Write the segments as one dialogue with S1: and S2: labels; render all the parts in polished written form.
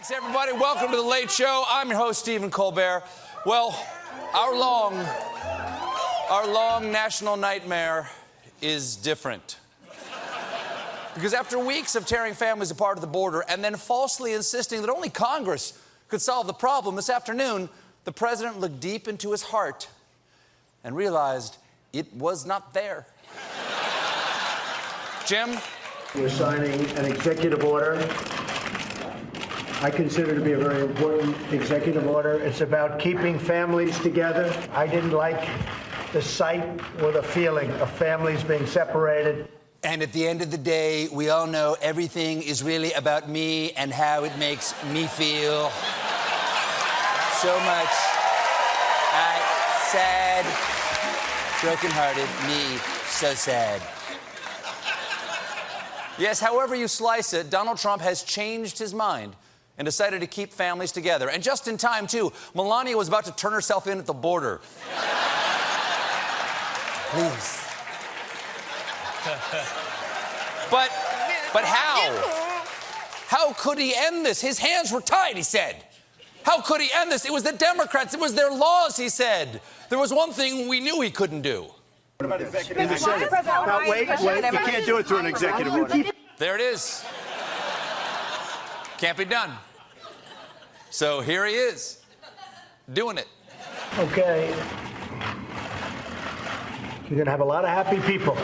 S1: Thanks, everybody. Welcome to The Late Show. I'm your host, Stephen Colbert. Well, our long national nightmare is different. Because after weeks of tearing families apart at the border and then falsely insisting that only Congress could solve the problem, this afternoon, the president looked deep into his heart and realized it was not there. Jim?
S2: We're signing an executive order I consider to be a very important executive order. It's about keeping families together. I didn't like the sight or the feeling of families being separated.
S1: And at the end of the day, we all know everything is really about me and how it makes me feel. So much. Sad, broken-hearted, me, so sad. Yes, however you slice it, Donald Trump has changed his mind and decided to keep families together. And just in time, too. Melania was about to turn herself in at the border. Please. But how? How could he end this? His hands were tied, he said. How could he end this? It was the Democrats. It was their laws, he said. There was one thing we knew he couldn't do.
S2: What about executive order? Now, wait. You can't do it through an executive order.
S1: There it is. Can't be done. So here he is, doing it.
S2: Okay. You're going to have a lot of happy people.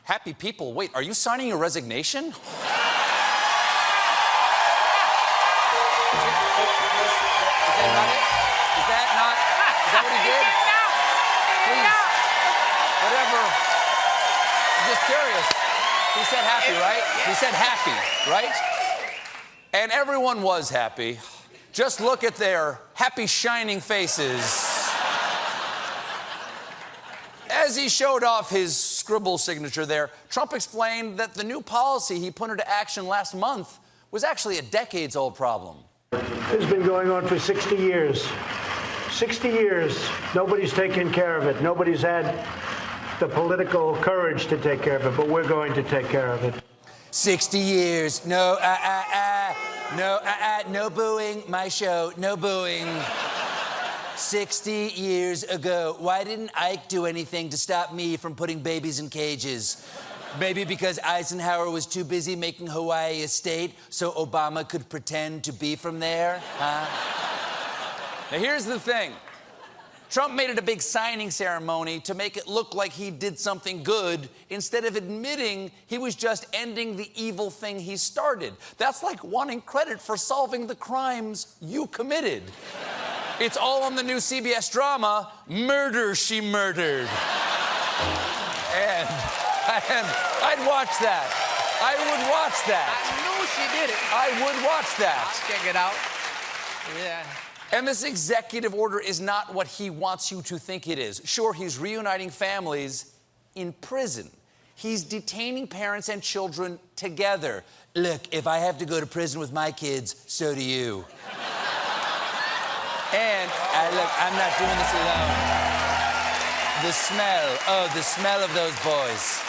S1: Happy people? Wait, are you signing your resignation? Is that what he did? Please. Whatever. I'm just curious. He said happy, right? He said happy, right? And everyone was happy. Just look at their happy, shining faces. As he showed off his scribble signature there, Trump explained that the new policy he put into action last month was actually a decades-old problem.
S2: This has been going on for 60 years. 60 years, nobody's taken care of it. Nobody's had the political courage to take care of it, but we're going to take care of it.
S1: 60 years, no booing, my show, no booing. 60 years ago, why didn't Ike do anything to stop me from putting babies in cages? Maybe because Eisenhower was too busy making Hawaii a state so Obama could pretend to be from there, huh? Now, here's the thing. Trump made it a big signing ceremony to make it look like he did something good instead of admitting he was just ending the evil thing he started. That's like wanting credit for solving the crimes you committed. It's all on the new CBS drama, Murder, She Murdered. And I'd watch that. I would watch that.
S3: I knew she did it.
S1: I would watch that.
S3: I'll check it out. Yeah.
S1: And this executive order is not what he wants you to think it is. Sure, he's reuniting families in prison. He's detaining parents and children together. Look, if I have to go to prison with my kids, so do you. And, look, I'm not doing this alone. The smell of those boys.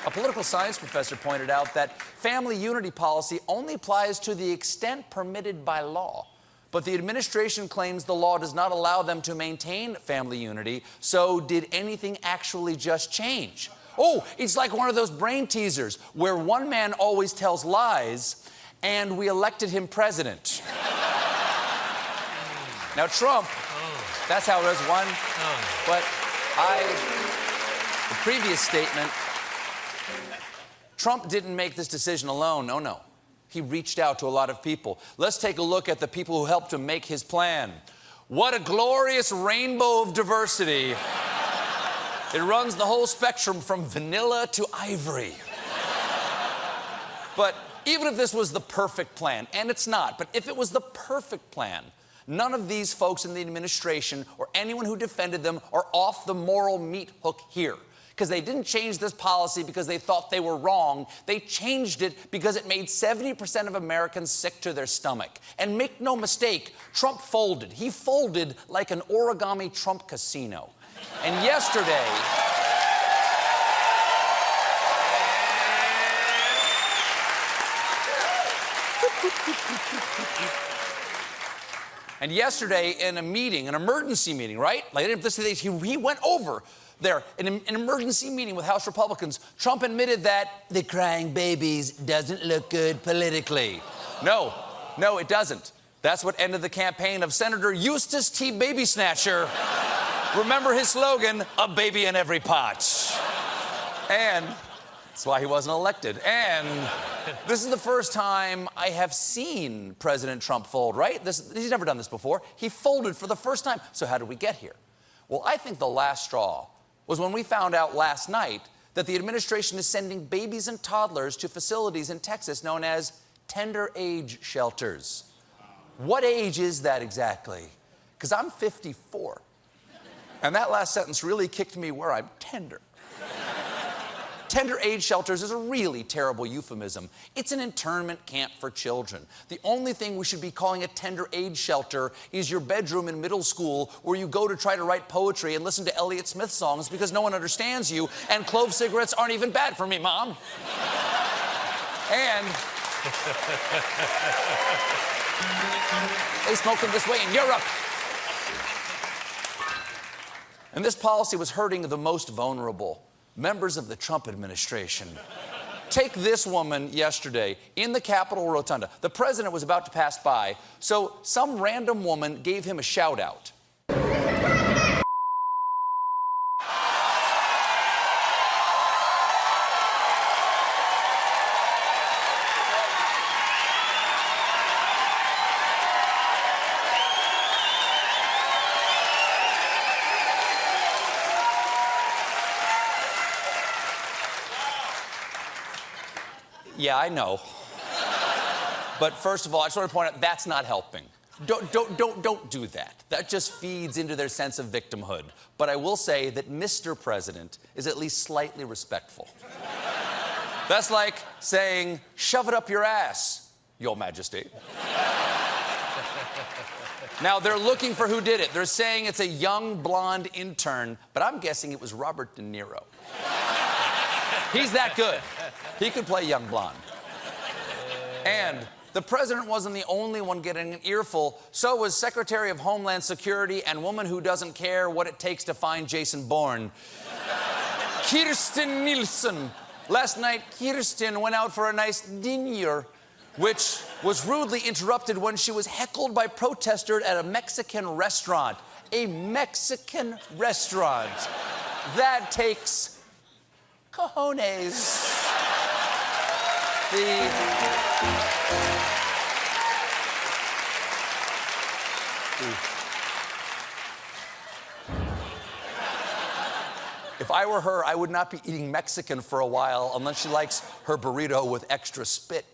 S1: A political science professor pointed out that family unity policy only applies to the extent permitted by law. But the administration claims the law does not allow them to maintain family unity, so did anything actually just change? Oh, it's like one of those brain teasers where one man always tells lies, and we elected him president. Now, Trump, that's how it was, one. But the previous statement, Trump didn't make this decision alone, no. He reached out to a lot of people. Let's take a look at the people who helped him make his plan. What a glorious rainbow of diversity. It runs the whole spectrum from vanilla to ivory. But even if this was the perfect plan, and it's not, but if it was the perfect plan, none of these folks in the administration or anyone who defended them are off the moral meat hook here. Because they didn't change this policy because they thought they were wrong. They changed it because it made 70% of Americans sick to their stomach. And make no mistake, Trump folded. He folded like an origami Trump casino. And yesterday... And yesterday in a meeting, an emergency meeting, right? Like, he went over there in an emergency meeting with House Republicans. Trump admitted that the crying babies doesn't look good politically. No, it doesn't. That's what ended the campaign of Senator Eustace T. Baby Snatcher. Remember his slogan, a baby in every pot. And that's why he wasn't elected. And this is the first time I have seen President Trump fold, right? He's never done this before. He folded for the first time. So how did we get here? Well, I think the last straw was when we found out last night that the administration is sending babies and toddlers to facilities in Texas known as tender age shelters. What age is that exactly? Because I'm 54. And that last sentence really kicked me where I'm tender. Tender age shelters is a really terrible euphemism. It's an internment camp for children. The only thing we should be calling a tender age shelter is your bedroom in middle school where you go to try to write poetry and listen to Elliott Smith songs because no one understands you, and clove cigarettes aren't even bad for me, Mom. And they smoke them this way in Europe. And this policy was hurting the most vulnerable, members of the Trump administration. Take this woman yesterday in the Capitol Rotunda. The president was about to pass by, so some random woman gave him a shout out. Yeah, I know. But first of all, I just want to point out that's not helping. Don't do that. That just feeds into their sense of victimhood. But I will say that Mr. President is at least slightly respectful. That's like saying, "Shove it up your ass, Your Majesty." Now, they're looking for who did it. They're saying it's a young blonde intern, but I'm guessing it was Robert De Niro. He's that good. He could play young blonde. And the president wasn't the only one getting an earful. So was Secretary of Homeland Security and woman who doesn't care what it takes to find Jason Bourne, Kirsten Nelson. Last night, Kirsten went out for a nice dinner, which was rudely interrupted when she was heckled by protesters at a Mexican restaurant. A Mexican restaurant. That takes cojones. If I were her, I would not be eating Mexican for a while unless she likes her burrito with extra spit.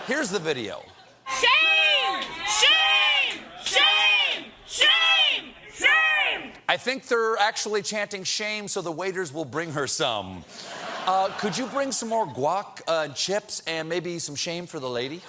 S1: Here's the video.
S4: Shame! Shame! Shame! Shame! Shame!
S1: I think they're actually chanting shame so the waiters will bring her some. Could you bring some more guac, chips, and maybe some shame for the lady?